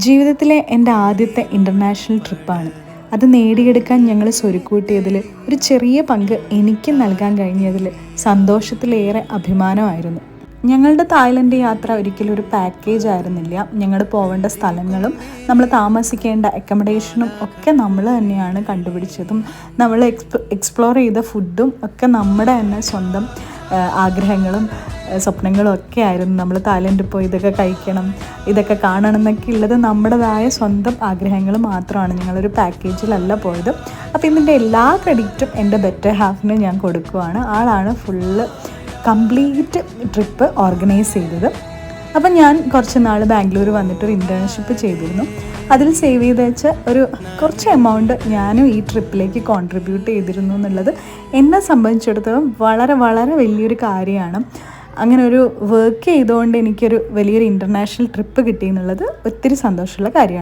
ജീവിതത്തിലെ എൻ്റെ ആദ്യത്തെ ഇൻ്റർനാഷണൽ ട്രിപ്പാണ്. അത് നേടിയെടുക്കാൻ ഞങ്ങൾ സ്വരുക്കൂട്ടിയതിൽ ഒരു ചെറിയ പങ്ക് എനിക്ക് നൽകാൻ കഴിഞ്ഞതിൽ സന്തോഷത്തിലേറെ അഭിമാനമായിരുന്നു. ഞങ്ങളുടെ തായ്ലൻഡ് യാത്ര ഒരിക്കലും ഒരു പാക്കേജ് ആയിരുന്നില്ല. ഞങ്ങൾ പോവേണ്ട സ്ഥലങ്ങളും നമ്മൾ താമസിക്കേണ്ട അക്കമഡേഷനും ഒക്കെ നമ്മൾ തന്നെയാണ് കണ്ടുപിടിച്ചതും നമ്മൾ എക്സ്പ്ലോർ ചെയ്ത ഫുഡും ഒക്കെ നമ്മുടെ തന്നെ സ്വന്തം ആഗ്രഹങ്ങളും സ്വപ്നങ്ങളും ഒക്കെ ആയിരുന്നു. നമ്മൾ തായ്ലൻഡിൽ പോയി ഇതൊക്കെ കഴിക്കണം, ഇതൊക്കെ കാണണം എന്നൊക്കെ ഉള്ളത് നമ്മുടേതായ സ്വന്തം ആഗ്രഹങ്ങൾ മാത്രമാണ്. ഞങ്ങളൊരു പാക്കേജിലല്ല പോയത്. അപ്പോൾ ഇതിൻ്റെ എല്ലാ ക്രെഡിറ്റും എൻ്റെ ബെറ്റർ ഹാഫിന് ഞാൻ കൊടുക്കുവാണ്. ആളാണ് ഫുള്ള് കംപ്ലീറ്റ് ട്രിപ്പ് ഓർഗനൈസ് ചെയ്തത്. അപ്പം ഞാൻ കുറച്ച് നാൾ ബാംഗ്ലൂർ വന്നിട്ടൊരു ഇൻറ്റേൺഷിപ്പ് ചെയ്തിരുന്നു. അതിൽ സേവ് ചെയ്ത് വെച്ച കുറച്ച് എമൗണ്ട് ഞാനും ഈ ട്രിപ്പിലേക്ക് കോൺട്രിബ്യൂട്ട് ചെയ്തിരുന്നു എന്നുള്ളത് എന്നെ സംബന്ധിച്ചിടത്തോളം വളരെ വളരെ വലിയൊരു കാര്യമാണ്. അങ്ങനെ ഒരു വർക്ക് ചെയ്തുകൊണ്ട് എനിക്കൊരു വലിയൊരു ഇൻ്റർനാഷണൽ ട്രിപ്പ് കിട്ടി എന്നുള്ളത് ഒത്തിരി സന്തോഷമുള്ള കാര്യമാണ്.